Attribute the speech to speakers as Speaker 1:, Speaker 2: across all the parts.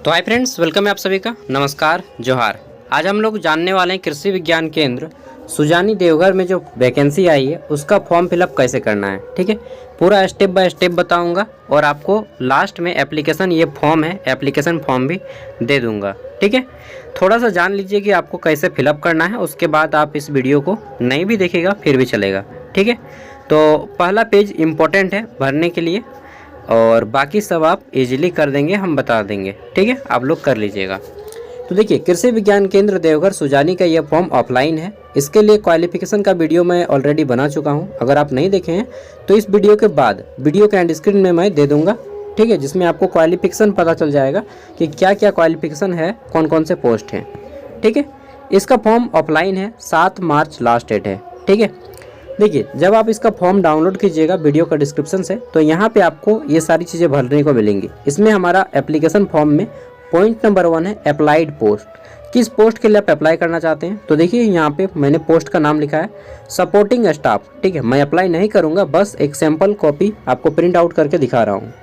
Speaker 1: तो hi friends, welcome है आप सभी का। नमस्कार, जोहार। आज हम लोग जानने वाले हैं कृषि विज्ञान केंद्र सुजानी देवघर में जो वैकेंसी आई है उसका फॉर्म फिलअप कैसे करना है। ठीक है, पूरा स्टेप बाय स्टेप बताऊंगा और आपको लास्ट में एप्लीकेशन, ये फॉर्म है, एप्लीकेशन फॉर्म भी दे दूंगा। ठीक है, थोड़ा सा जान लीजिए कि आपको कैसे फिलअप करना है, उसके बाद आप इस वीडियो को नहीं भी देखेगा फिर भी चलेगा। ठीक है, तो पहला पेज इम्पोर्टेंट है भरने के लिए और बाकी सब आप इजीली कर देंगे, हम बता देंगे। ठीक है, आप लोग कर लीजिएगा। तो देखिए, कृषि विज्ञान केंद्र देवघर सुजानी का यह फॉर्म ऑफलाइन है। इसके लिए क्वालिफिकेशन का वीडियो मैं ऑलरेडी बना चुका हूं। अगर आप नहीं देखे हैं तो इस वीडियो के बाद वीडियो के एंड स्क्रीन में मैं दे दूंगा। ठीक है, जिसमें आपको क्वालिफिकेशन पता चल जाएगा कि क्या क्या क्वालिफिकेशन है, कौन कौन से पोस्ट हैं। ठीक है, इसका फॉर्म ऑफलाइन है, 7 मार्च लास्ट डेट है। ठीक है, देखिए, जब आप इसका फॉर्म डाउनलोड कीजिएगा वीडियो का डिस्क्रिप्शन से, तो यहाँ पे आपको ये सारी चीज़ें भरने को मिलेंगी। इसमें हमारा एप्लीकेशन फॉर्म में पॉइंट नंबर 1 है अप्लाइड पोस्ट। किस पोस्ट के लिए आप अप्लाई करना चाहते हैं, तो देखिए यहाँ पे मैंने पोस्ट का नाम लिखा है सपोर्टिंग स्टाफ। ठीक है, मैं अप्लाई नहीं करूँगा, बस एक सैम्पल कॉपी आपको प्रिंट आउट करके दिखा रहा हूँ।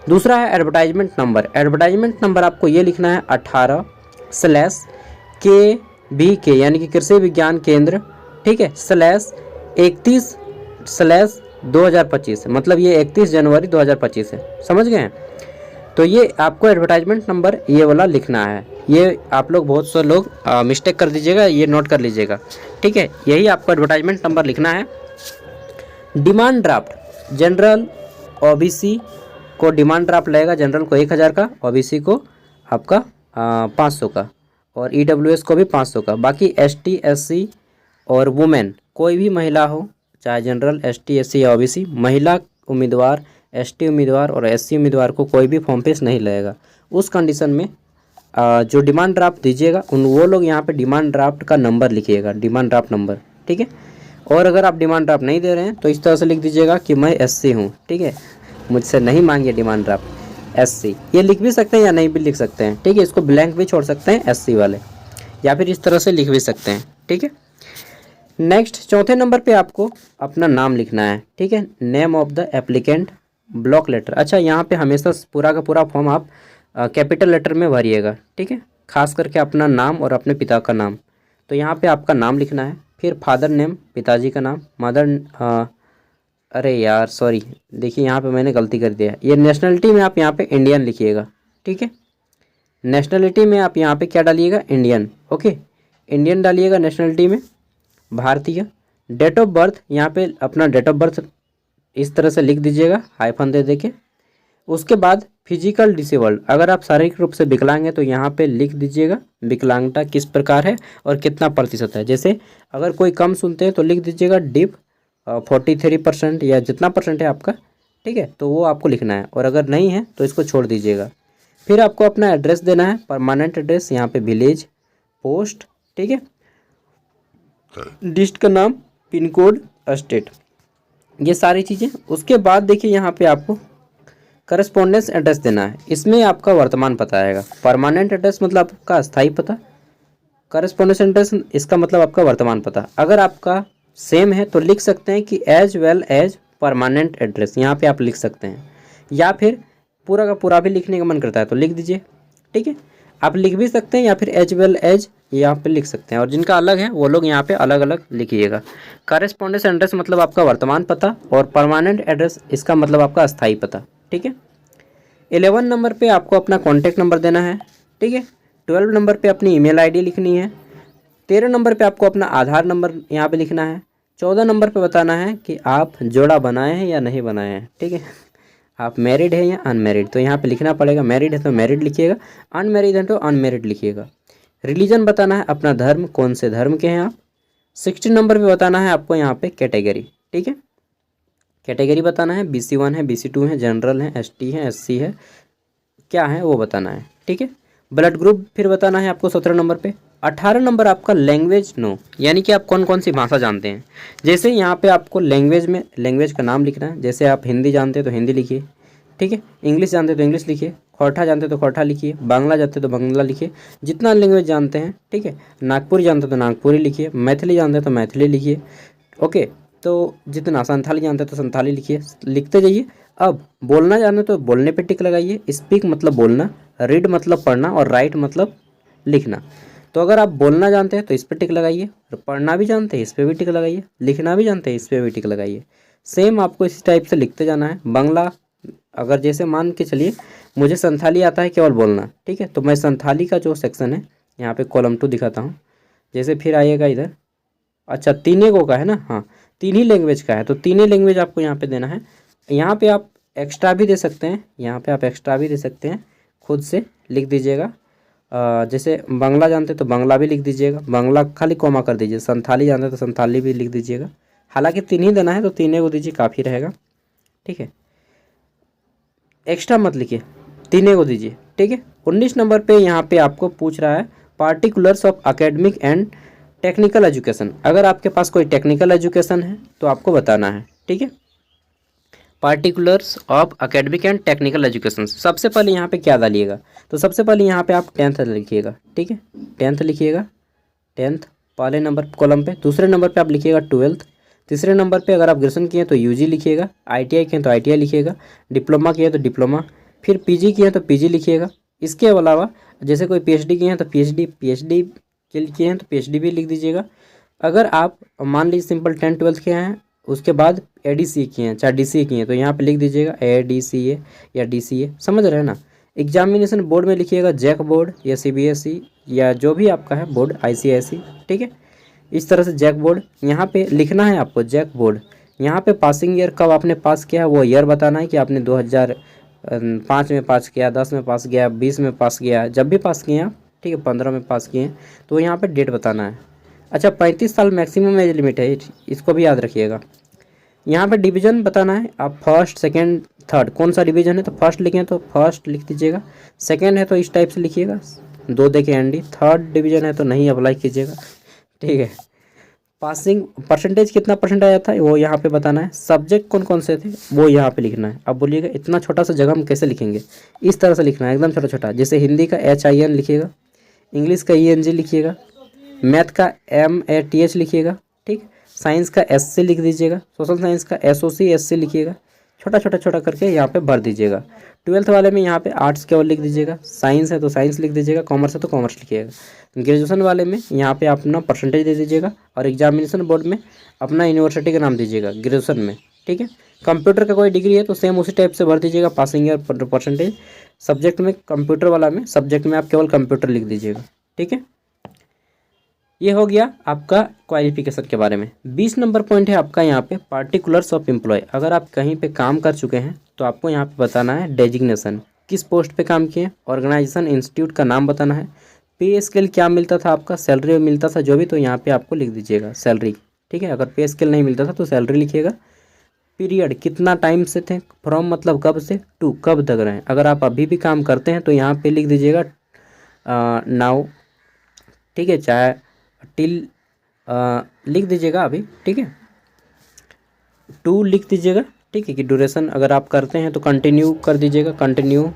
Speaker 1: दूसरा है एडवर्टाइजमेंट नंबर। एडवर्टाइजमेंट नंबर आपको ये लिखना है 18/KVK यानी कि कृषि विज्ञान केंद्र। ठीक है, /31/2025, मतलब ये 31 जनवरी 2025 है। समझ गए हैं? तो ये आपको एडवर्टाइजमेंट नंबर ये वाला लिखना है। ये आप लोग बहुत से लोग मिस्टेक कर दीजिएगा, ये नोट कर लीजिएगा। ठीक है, यही आपको एडवर्टाइजमेंट नंबर लिखना है। डिमांड ड्राफ्ट, जनरल ओबीसी को डिमांड ड्राफ्ट लगेगा। जनरल को 1000 का, ओबीसी को आपका 500 का और ईडब्ल्यूएस को भी 500 का। बाकी एसटी, एससी और वुमेन, कोई भी महिला हो, चाहे जनरल, एसटी, एससी या ओबीसी, महिला उम्मीदवार, एसटी उम्मीदवार और एससी उम्मीदवार को कोई भी फॉर्म फीस नहीं लगेगा। उस कंडीशन में जो डिमांड ड्राफ्ट दीजिएगा वो लोग यहाँ पे डिमांड ड्राफ्ट का नंबर लिखिएगा, डिमांड ड्राफ्ट नंबर। ठीक है, और अगर आप डिमांड ड्राफ्ट नहीं दे रहे हैं तो इस तरह से लिख दीजिएगा कि मैं एससी हूँ। ठीक है, मुझसे नहीं मांगिए डिमांड ड्राफ्ट, एससी। ये लिख भी सकते हैं या नहीं भी लिख सकते हैं। ठीक है, इसको ब्लैंक भी छोड़ सकते हैं एससी वाले, या फिर इस तरह से लिख भी सकते हैं। ठीक है, नेक्स्ट चौथे नंबर पे आपको अपना नाम लिखना है। ठीक है, name of the applicant, block letter. अच्छा, यहाँ पे हमेशा पूरा का पूरा फॉर्म आप कैपिटल लेटर में भरिएगा। ठीक है, खास करके अपना नाम और अपने पिता का नाम। तो यहाँ पे आपका नाम लिखना है, फिर फादर नेम, पिताजी का नाम, मदर अरे यार सॉरी, देखिए यहाँ पे मैंने गलती कर दिया। ये नेशनलिटी में आप यहाँ पे इंडियन लिखिएगा। ठीक है, नेशनलिटी में आप यहाँ पे क्या डालिएगा, इंडियन। ओके, इंडियन डालिएगा नेशनलिटी में, भारतीय। डेट ऑफ बर्थ, यहाँ पे अपना डेट ऑफ बर्थ इस तरह से लिख दीजिएगा, हाइफन दे देके। उसके बाद फिजिकल डिसेबल्ड, अगर आप शारीरिक रूप से विकलांग हैं तो यहाँ पे लिख दीजिएगा विकलांगता किस प्रकार है और कितना प्रतिशत है। जैसे अगर कोई कम सुनते हैं तो लिख दीजिएगा डिप 43% या जितना परसेंट है आपका। ठीक है, तो वो आपको लिखना है, और अगर नहीं है तो इसको छोड़ दीजिएगा। फिर आपको अपना एड्रेस देना है, परमानेंट एड्रेस, यहाँ पे विलेज, पोस्ट। ठीक है, डिस्ट्रिक्ट का नाम, पिन कोड, स्टेट, ये सारी चीज़ें। उसके बाद देखिए यहाँ पे आपको करस्पॉन्डेंस एड्रेस देना है। इसमें आपका वर्तमान पता आएगा। परमानेंट एड्रेस मतलब आपका अस्थाई पता, करस्पॉन्डेंस एड्रेस इसका मतलब आपका वर्तमान पता। अगर आपका सेम है तो लिख सकते हैं कि as well as permanent address, यहाँ पे आप लिख सकते हैं, या फिर पूरा का पूरा भी लिखने का मन करता है तो लिख दीजिए। ठीक है, आप लिख भी सकते हैं या फिर एज वेल एज यहाँ पे लिख सकते हैं, और जिनका अलग है वो लोग यहाँ पे अलग अलग लिखिएगा। करेस्पॉन्डेंस एड्रेस मतलब आपका वर्तमान पता, और परमानेंट एड्रेस इसका मतलब आपका अस्थाई पता। ठीक है, 11 नंबर पे आपको अपना कॉन्टैक्ट नंबर देना है। ठीक है, 12 नंबर पे अपनी ईमेल आईडी लिखनी है। 13 नंबर पे आपको अपना आधार नंबर यहाँ पे लिखना है। 14 नंबर पे बताना है कि आप जोड़ा बनाए हैं या नहीं बनाए हैं। ठीक है, आप मैरिड है या अनमैरिड, तो यहाँ पे लिखना पड़ेगा। मैरिड है तो मैरिड लिखिएगा, अनमैरिड है तो अनमैरिड लिखिएगा। रिलीजन बताना है, अपना धर्म, कौन से धर्म के हैं आप। 16 नंबर पे बताना है आपको यहाँ पे कैटेगरी। ठीक है, कैटेगरी बताना है, BC1 है, BC2 है, जनरल है, ST है, SC है, क्या है वो बताना है। ठीक है, ब्लड ग्रुप फिर बताना है आपको 17 नंबर पे। 18 नंबर आपका लैंग्वेज नो, यानी कि आप कौन कौन सी भाषा जानते हैं। जैसे यहाँ पे आपको लैंग्वेज में लैंग्वेज का नाम लिखना है। जैसे आप हिंदी जानते हैं तो हिंदी लिखिए। ठीक है, इंग्लिश जानते हैं तो इंग्लिश लिखिए, खोरठा जानते हैं तो खोरठा लिखिए, बांग्ला जानते हैं तो बांग्ला लिखिए, जितना लैंग्वेज जानते हैं। ठीक है, नागपुरी जानते हैं तो नागपुरी लिखिए, मैथिली जानते हैं तो मैथिली लिखिए। ओके, तो जितना संथाली जानते हैं तो संथाली लिखिए, लिखते जाइए। अब बोलना जाने तो बोलने पे टिक लगाइए। स्पीक मतलब बोलना, रीड मतलब पढ़ना, और राइट मतलब लिखना। तो अगर आप बोलना जानते हैं तो इस पर टिक लगाइए, और पढ़ना भी जानते हैं इस पर भी टिक लगाइए, लिखना भी जानते हैं इस पर भी टिक लगाइए। सेम आपको इसी टाइप से लिखते जाना है। बांग्ला, अगर जैसे मान के चलिए मुझे संथाली आता है केवल बोलना, ठीक है, तो मैं संथाली का जो सेक्शन है यहाँ पे कॉलम 2 दिखाता हूँ। जैसे फिर आइएगा इधर, अच्छा 3 का है ना, हाँ 3 ही लैंग्वेज का है, तो 3 लैंग्वेज आपको यहाँ पे देना है। यहाँ पे आप एक्स्ट्रा भी दे सकते हैं, यहाँ पे आप एक्स्ट्रा भी दे सकते हैं, खुद से लिख दीजिएगा। जैसे बांग्ला जानते तो बांग्ला भी लिख दीजिएगा, बांग्ला खाली कॉमा कर दीजिए। संथाली जानते तो संथाली भी लिख दीजिएगा। हालांकि 3 ही देना है तो 3 को दीजिए, काफ़ी रहेगा, ठीक है। एक्स्ट्रा मत लिखिए, 3 को दीजिए, ठीक है। 19 नंबर पे यहाँ पे आपको पूछ रहा है particulars of academic and technical education. अगर आपके पास कोई टेक्निकल एजुकेशन है तो आपको बताना है, ठीक है। Particulars of academic and technical education, सबसे पहले यहाँ पे क्या डालिएगा, तो सबसे पहले यहाँ पे आप 10th लिखिएगा, ठीक है, 10th लिखिएगा, 10th पहले नंबर कॉलम पे। दूसरे नंबर पे आप लिखिएगा 12th। तीसरे नंबर पे अगर आप ग्रेजुएशन किए तो यूजी लिखिएगा, आईटीआई किए तो आईटीआई लिखिएगा, डिप्लोमा किए तो डिप्लोमा, फिर पीजी किए तो पीजी लिखिएगा। इसके अलावा जैसे कोई पीएचडी किए हैं तो पीएचडी किए हैं तो पीएचडी भी लिख दीजिएगा। अगर आप मान लीजिए सिंपल 10th 12th किए हैं, उसके बाद एडीसी किए हैं, चाहे डीसीए किए हैं, तो यहाँ पे लिख दीजिएगा एडीसीए या डीसीए, समझ रहे हैं ना। एग्जामिनेशन बोर्ड में लिखिएगा जैक बोर्ड या सीबीएसई या जो भी आपका है बोर्ड, आईसीएसई, ठीक है। इस तरह से जैक बोर्ड यहाँ पे लिखना है आपको, जैक बोर्ड। यहाँ पे पासिंग ईयर कब आपने पास किया वो ईयर बताना है कि आपने 2005 में पास किया, 10 में पास किया, 20 में पास किया, जब भी पास किए आप, ठीक है, 15 में पास किए हैं तो यहाँ पे डेट बताना है। अच्छा 35 साल मैक्सिमम एज लिमिट है, इसको भी याद रखिएगा। यहाँ पे डिवीज़न बताना है, आप फर्स्ट सेकंड थर्ड कौन सा डिवीज़न है, तो फर्स्ट लिखें तो फर्स्ट लिख दीजिएगा, सेकंड है तो इस टाइप से लिखिएगा 2 देखें एनडी, थर्ड डिवीज़न है तो नहीं अप्लाई कीजिएगा, ठीक है। पासिंग परसेंटेज कितना परसेंट आया था वो यहाँ पे बताना है। सब्जेक्ट कौन कौन से थे वो यहाँ पे लिखना है। अब बोलिएगा इतना छोटा सा जगह हम कैसे लिखेंगे, इस तरह से लिखना है एकदम छोटा छोटा। जैसे हिंदी का HIN लिखिएगा, इंग्लिश का ENG लिखिएगा, मैथ का MATH लिखिएगा, ठीक। साइंस का SC लिख दीजिएगा, सोशल साइंस का SOC SC लिखिएगा, छोटा छोटा छोटा करके यहाँ पे भर दीजिएगा। 12th वाले में यहाँ पे आर्ट्स केवल लिख दीजिएगा, साइंस है तो साइंस लिख दीजिएगा, कॉमर्स है तो कॉमर्स लिखिएगा। ग्रेजुएशन वाले में यहाँ पे अपना परसेंटेज दे दीजिएगा, और एग्जामिनेशन बोर्ड में अपना यूनिवर्सिटी का नाम दीजिएगा ग्रेजुएशन में, ठीक है। कंप्यूटर का कोई डिग्री है तो सेम उसी टाइप से भर दीजिएगा, पासिंग ईयर परसेंटेज। सब्जेक्ट में कंप्यूटर वाला में सब्जेक्ट में आप केवल कंप्यूटर लिख दीजिएगा, ठीक है। ये हो गया आपका क्वालिफिकेशन के बारे में। 20 नंबर पॉइंट है आपका यहाँ पे पार्टिकुलर्स ऑफ एम्प्लॉय। अगर आप कहीं पे काम कर चुके हैं तो आपको यहाँ पे बताना है डेजिग्नेशन, किस पोस्ट पे काम किए, ऑर्गेनाइजेशन इंस्टीट्यूट का नाम बताना है, पे स्केल क्या मिलता था आपका, सैलरी मिलता था जो भी, तो यहाँ पे आपको लिख दीजिएगा सैलरी, ठीक है। अगर पे स्केल नहीं मिलता था तो सैलरी लिखिएगा। पीरियड कितना टाइम से थे, फ्रॉम मतलब कब से, टू कब तक रहे। अगर आप अभी भी काम करते हैं तो यहाँ पे लिख दीजिएगा नाउ, ठीक है, चाहे टिल लिख दीजिएगा अभी, ठीक है, टू लिख दीजिएगा, ठीक है। कि ड्यूरेशन अगर आप करते हैं तो कंटिन्यू कर दीजिएगा, कंटिन्यू।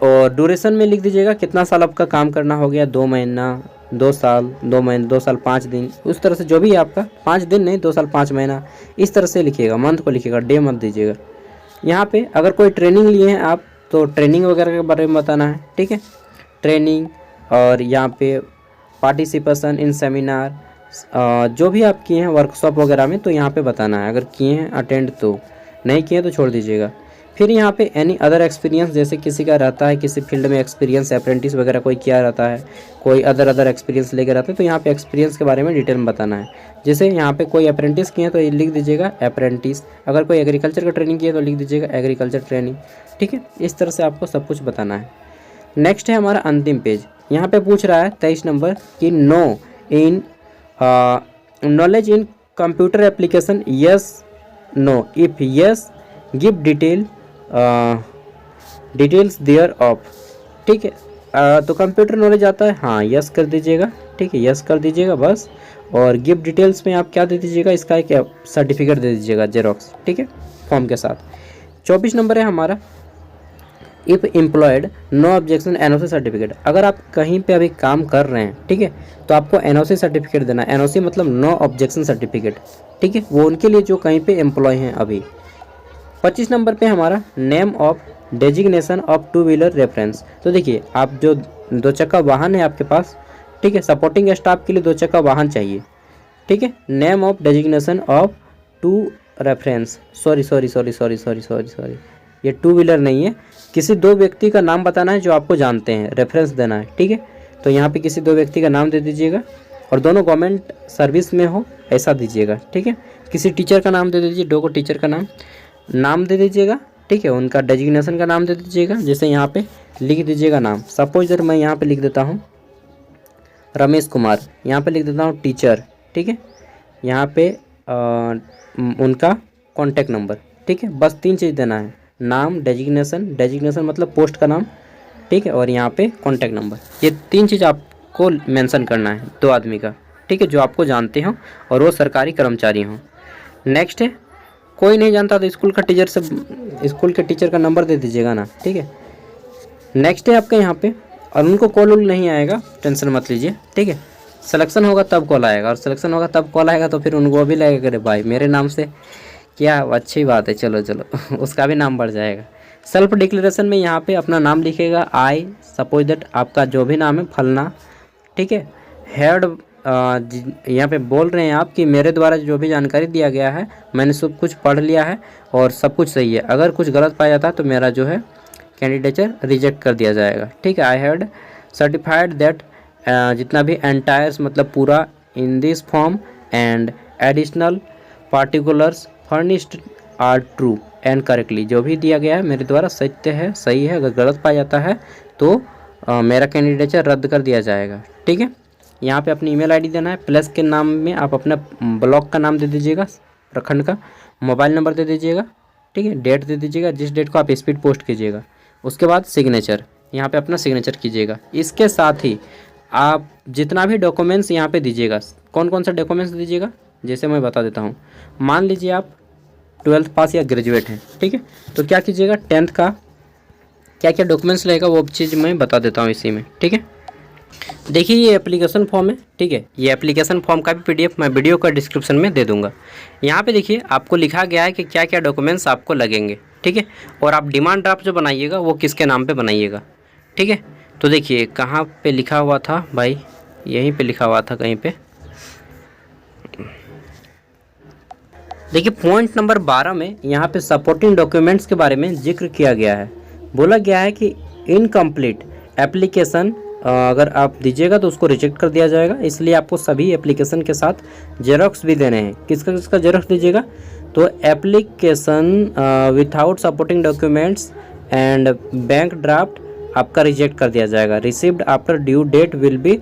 Speaker 1: और ड्यूरेशन में लिख दीजिएगा कितना साल आपका काम करना हो गया, 2 महीना, 2 साल, 2 महीने, 2 साल 5 दिन, उस तरह से जो भी आपका 5 दिन नहीं 2 साल 5 महीना, इस तरह से लिखिएगा। मंथ को लिखिएगा, डे मत दीजिएगा। यहाँ पे अगर कोई ट्रेनिंग लिए हैं आप तो ट्रेनिंग वगैरह के बारे में बताना है, ठीक है, ट्रेनिंग। और यहाँ पे पार्टिसिपेशन इन सेमिनार, जो भी आप किए हैं वर्कशॉप वगैरह में तो यहाँ पे बताना है। अगर किए हैं अटेंड तो, नहीं किए तो छोड़ दीजिएगा। फिर यहाँ पे एनी अदर एक्सपीरियंस, जैसे किसी का रहता है किसी फील्ड में एक्सपीरियंस, अप्रेंटिस वगैरह कोई किया रहता है, कोई अदर एक्सपीरियंस लेकर आता है तो यहाँ पे एक्सपीरियंस के बारे में डिटेल में बताना है। जैसे यहाँ पे कोई अप्रेंटिस किए हैं तो ये लिख दीजिएगा अप्रेंटिस, अगर कोई एग्रीकल्चर का ट्रेनिंग किया तो लिख दीजिएगा एग्रीकल्चर ट्रेनिंग, ठीक है। इस तरह से आपको सब कुछ बताना है। नेक्स्ट है हमारा अंतिम पेज। यहाँ पे पूछ रहा है 23 नंबर कि no in knowledge in computer application, yes no, if yes give details thereof, ठीक है। तो कंप्यूटर नॉलेज आता है, हाँ यस कर दीजिएगा, ठीक है, यस कर दीजिएगा बस। और गिव डिटेल्स में आप क्या दे दीजिएगा, इसका एक सर्टिफिकेट दे दीजिएगा जेरोक्स, ठीक है, फॉर्म के साथ। 24 नंबर है हमारा if employed no objection NOC certificate. अगर आप कहीं पे अभी काम कर रहे हैं, ठीक है, तो आपको एनओसी सर्टिफिकेट देना है। एनओसी मतलब नो ऑब्जेक्शन सर्टिफिकेट, ठीक है, वो उनके लिए जो कहीं पे एम्प्लॉय हैं अभी। 25 नंबर पे हमारा name of designation of two wheeler reference. तो देखिए आप जो 2 चक्का वाहन है आपके पास, ठीक है, सपोर्टिंग स्टाफ के लिए 2 चक्का वाहन चाहिए, ठीक है। Name of designation of to reference, sorry, ये टू व्हीलर नहीं है, किसी 2 व्यक्ति का नाम बताना है जो आपको जानते हैं, रेफरेंस देना है, ठीक है। तो यहाँ पे किसी 2 व्यक्ति का नाम दे दीजिएगा और दोनों गवर्नमेंट सर्विस में हो ऐसा दीजिएगा, ठीक है। किसी टीचर का नाम दे दीजिए, 2 को टीचर का नाम दे दीजिएगा, ठीक है। उनका डेजिग्नेशन का नाम दे दीजिएगा, जैसे यहाँ पे लिख दीजिएगा नाम। सपोज मैं यहाँ पे लिख देता हूँ रमेश कुमार, यहाँ पे लिख देता हूँ टीचर, ठीक है। यहाँ पे उनका कॉन्टैक्ट नंबर, ठीक है। बस 3 चीज़ देना है, नाम, डेजिग्नेशन मतलब पोस्ट का नाम, ठीक है, और यहाँ पे कॉन्टैक्ट नंबर। ये 3 चीज़ आपको मेंशन करना है 2 आदमी का, ठीक है, जो आपको जानते हो और वो सरकारी कर्मचारी हों। नेक्स्ट है, कोई नहीं जानता तो स्कूल के टीचर का नंबर दे दीजिएगा ना, ठीक है। नेक्स्ट है आपका यहाँ पे, और उनको कॉल नहीं आएगा, टेंशन मत लीजिए, ठीक है। सिलेक्शन होगा तब कॉल आएगा, और सिलेक्शन होगा तब कॉल आएगा तो फिर उनको भी लगेगा अरे भाई मेरे नाम से क्या, अच्छी बात है, चलो उसका भी नाम बढ़ जाएगा। सेल्फ डिक्लेरेशन में यहाँ पे अपना नाम लिखेगा, आई सपोज दैट आपका जो भी नाम है फलना, ठीक है। हेड यहाँ पे बोल रहे हैं आप कि मेरे द्वारा जो भी जानकारी दिया गया है मैंने सब कुछ पढ़ लिया है और सब कुछ सही है, अगर कुछ गलत पाया जाता है तो मेरा जो है कैंडिडेचर रिजेक्ट कर दिया जाएगा, ठीक है। आई हैड सर्टिफाइड दैट जितना भी एंटायर्स मतलब पूरा in this form and additional particulars furnished are true and correctly. जो भी दिया गया है मेरे द्वारा सत्य है, सही है, अगर गलत पाया जाता है तो मेरा कैंडिडेचर रद्द कर दिया जाएगा, ठीक है। यहाँ पे अपनी ईमेल आईडी देना है, प्लस के नाम में आप अपना ब्लॉक का नाम दे दीजिएगा, प्रखंड का, मोबाइल नंबर दे दीजिएगा, ठीक है, डेट दे दीजिएगा जिस डेट को आप स्पीड पोस्ट कीजिएगा। उसके बाद सिग्नेचर, यहाँ पे अपना सिग्नेचर कीजिएगा। इसके साथ ही आप जितना भी डॉक्यूमेंट्स यहाँ पे दीजिएगा, कौन कौन सा डॉक्यूमेंट्स दीजिएगा जैसे मैं बता देता हूँ। मान लीजिए आप 12th पास या ग्रेजुएट हैं, ठीक है, तो क्या कीजिएगा 10th का क्या क्या डॉक्यूमेंट्स लगेगा वो चीज़ मैं बता देता हूँ इसी में, ठीक है। देखिए ये एप्लीकेशन फॉर्म है, ठीक है, ये एप्लीकेशन फॉर्म का भी PDF मैं वीडियो का डिस्क्रिप्शन में दे दूंगा। यहाँ पे देखिए आपको लिखा गया है कि क्या क्या डॉक्यूमेंट्स आपको लगेंगे, ठीक है, और आप डिमांड ड्राफ्ट जो बनाइएगा वो किसके नाम पे बनाइएगा, ठीक है। तो देखिए कहाँ पे लिखा हुआ था भाई, यहीं पे लिखा हुआ था कहीं पे, देखिए पॉइंट नंबर 12 में यहाँ पे सपोर्टिंग डॉक्यूमेंट्स के बारे में जिक्र किया गया है। बोला गया है कि इनकम्प्लीट एप्लीकेशन अगर आप दीजिएगा तो उसको रिजेक्ट कर दिया जाएगा, इसलिए आपको सभी एप्लीकेशन के साथ जेरोक्स भी देने हैं। किसका किसका जेरोक्स दीजिएगा, तो application without supporting documents and bank draft आपका रिजेक्ट कर दिया जाएगा। Received after due date will be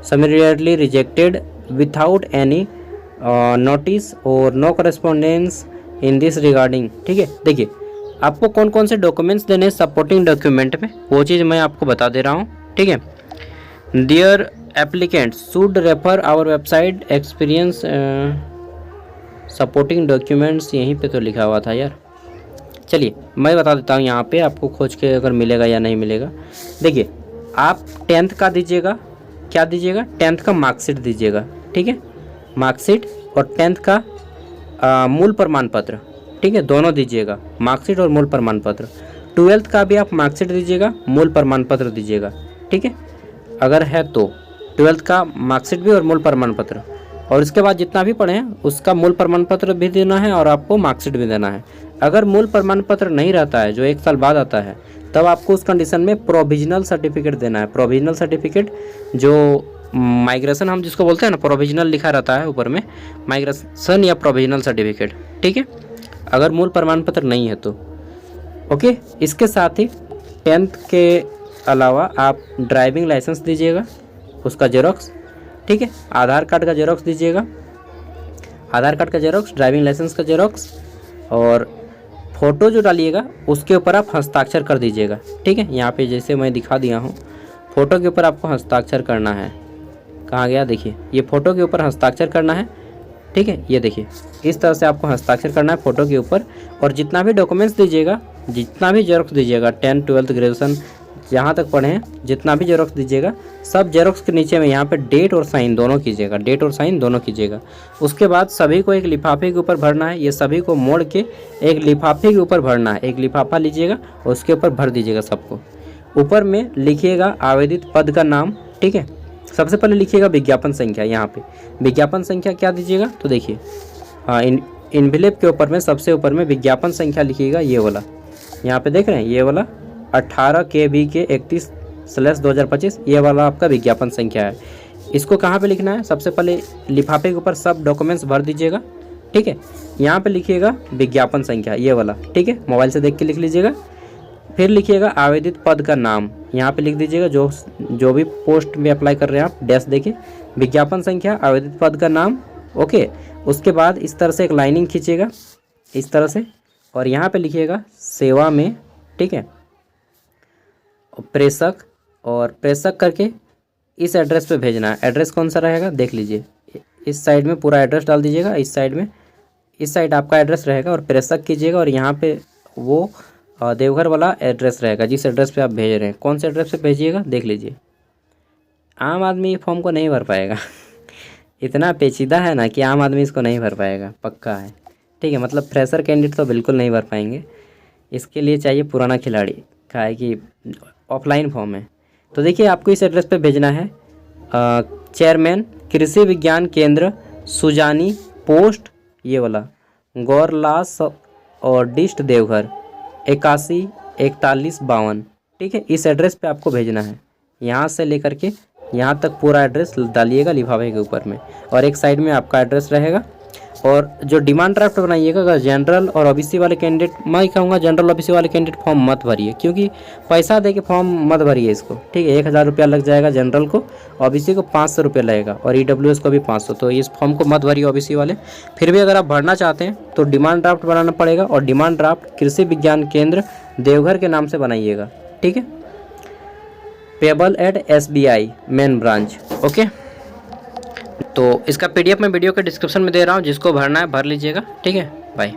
Speaker 1: summarily rejected without any notice और no correspondence in this regarding, ठीक है। देखिए आपको कौन कौन से डॉक्यूमेंट्स देने हैं सपोर्टिंग डॉक्यूमेंट में, वो चीज़ मैं आपको बता दे रहा हूँ, ठीक है। Dear applicant should refer our website experience supporting documents, यहीं पे तो लिखा हुआ था यार, चलिए मैं बता देता हूँ यहाँ पे आपको खोज के अगर मिलेगा या नहीं मिलेगा। देखिए आप 10th का दीजिएगा, क्या दीजिएगा 10th का मार्कशीट दीजिएगा, ठीक है, मार्कशीट और 10th का मूल प्रमाण पत्र, ठीक है, दोनों दीजिएगा, मार्कशीट और मूल प्रमाण पत्र। 12th का भी आप मार्कशीट दीजिएगा, मूल प्रमाण पत्र दीजिएगा, ठीक है, अगर है तो 12th का मार्कशीट भी और मूल प्रमाण पत्र, और इसके बाद जितना भी पढ़े हैं उसका मूल प्रमाण पत्र भी देना है और आपको मार्कशीट भी देना है। अगर मूल प्रमाण पत्र नहीं रहता है जो 1 साल बाद आता है, तब आपको उस कंडीशन में प्रोविजनल सर्टिफिकेट देना है। प्रोविजनल सर्टिफिकेट जो माइग्रेशन हम जिसको बोलते हैं ना, प्रोविजनल लिखा रहता है ऊपर में, माइग्रेशन या प्रोविजनल सर्टिफिकेट, ठीक है, अगर मूल प्रमाण पत्र नहीं है तो ओके। इसके साथ ही 10th के अलावा आप ड्राइविंग लाइसेंस दीजिएगा, उसका जेरोक्स, ठीक है, आधार कार्ड का जेरोक्स दीजिएगा, आधार कार्ड का जेरोक्स, ड्राइविंग लाइसेंस का जेरोक्स, और फ़ोटो जो डालिएगा उसके ऊपर आप हस्ताक्षर कर दीजिएगा, ठीक है। यहाँ पे जैसे मैं दिखा दिया हूँ, फ़ोटो के ऊपर आपको हस्ताक्षर करना है। कहाँ गया, देखिए ये फ़ोटो के ऊपर हस्ताक्षर करना है, ठीक है, ये देखिए इस तरह से आपको हस्ताक्षर करना है फ़ोटो के ऊपर। और जितना भी डॉक्यूमेंट्स दीजिएगा जितना भी जेरोक्स दीजिएगा 10, 12 ग्रेजुएशन जहाँ तक पढ़े हैं, जितना भी जेरोक्स दीजिएगा सब जेरोक्स के नीचे में यहाँ पे डेट और साइन दोनों कीजिएगा, डेट और साइन दोनों कीजिएगा। उसके बाद सभी को एक लिफाफे के ऊपर भरना है, ये सभी को मोड़ के एक लिफाफे के ऊपर भरना है। एक लिफाफा लीजिएगा और उसके ऊपर भर दीजिएगा सबको। ऊपर में लिखिएगा आवेदित पद का नाम, ठीक है। सबसे पहले लिखिएगा विज्ञापन संख्या। यहाँ पे विज्ञापन संख्या क्या दीजिएगा तो देखिए, हाँ, इन्वेलप के ऊपर में सबसे ऊपर में विज्ञापन संख्या लिखिएगा, ये वाला यहाँ पे देख रहे हैं, ये वाला 18 KB के 31/2025, ये वाला आपका विज्ञापन संख्या है। इसको कहाँ पे लिखना है, सबसे पहले लिफाफे के ऊपर सब डॉक्यूमेंट्स भर दीजिएगा, ठीक है। यहाँ पे लिखिएगा विज्ञापन संख्या, ये वाला, ठीक है, मोबाइल से देख के लिख लीजिएगा। फिर लिखिएगा आवेदित पद का नाम, यहाँ पे लिख दीजिएगा जो भी पोस्ट में अप्लाई कर रहे हैं आप, डैश देखिए, विज्ञापन संख्या, आवेदित पद का नाम, ओके। उसके बाद इस तरह से एक लाइनिंग खींचिएगा इस तरह से, और यहाँ पे लिखिएगा सेवा में, ठीक है, प्रेषक, और प्रेषक करके इस एड्रेस पे भेजना है। एड्रेस कौन सा रहेगा देख लीजिए, इस साइड में पूरा एड्रेस डाल दीजिएगा, इस साइड में, इस साइड आपका एड्रेस रहेगा और प्रेषक कीजिएगा, और यहाँ पे वो देवघर वाला एड्रेस रहेगा जिस एड्रेस पे आप भेज रहे हैं। कौन से एड्रेस पे भेजिएगा देख लीजिए। आम आदमी फॉर्म को नहीं भर पाएगा इतना पेचीदा है ना कि आम आदमी इसको नहीं भर पाएगा, पक्का है, ठीक है। मतलब फ्रेशर कैंडिडेट तो बिल्कुल नहीं भर पाएंगे, इसके लिए चाहिए पुराना खिलाड़ी, का है कि ऑफलाइन फॉर्म है। तो देखिए आपको इस एड्रेस पे भेजना है, चेयरमैन कृषि विज्ञान केंद्र सुजानी, पोस्ट ये वाला गौरलास और डिस्ट देवघर 814152, ठीक है। इस एड्रेस पे आपको भेजना है, यहाँ से लेकर के यहाँ तक पूरा एड्रेस डालिएगा लिफाफे के ऊपर में, और एक साइड में आपका एड्रेस रहेगा। और जो डिमांड ड्राफ्ट बनाइएगा, अगर जनरल और ओबीसी वाले कैंडिडेट, मैं कहूँगा जनरल ओबीसी वाले कैंडिडेट फॉर्म मत भरिए, क्योंकि पैसा दे के फॉर्म मत भरिए इसको, ठीक है। 1000 रुपया लग जाएगा जनरल को, ओबीसी को 500 रुपये लगेगा, और EWS को भी 500, तो इस फॉर्म को मत भरिए ओबीसी वाले। फिर भी अगर आप भरना चाहते हैं तो डिमांड ड्राफ्ट बनाना पड़ेगा, और डिमांड ड्राफ्ट कृषि विज्ञान केंद्र देवघर के नाम से बनाइएगा, ठीक है। Payable eight SBI main branch, okay. तो इसका PDF मैं वीडियो के डिस्क्रिप्शन में दे रहा हूँ, जिसको भरना है भर लीजिएगा, ठीक है। बाय।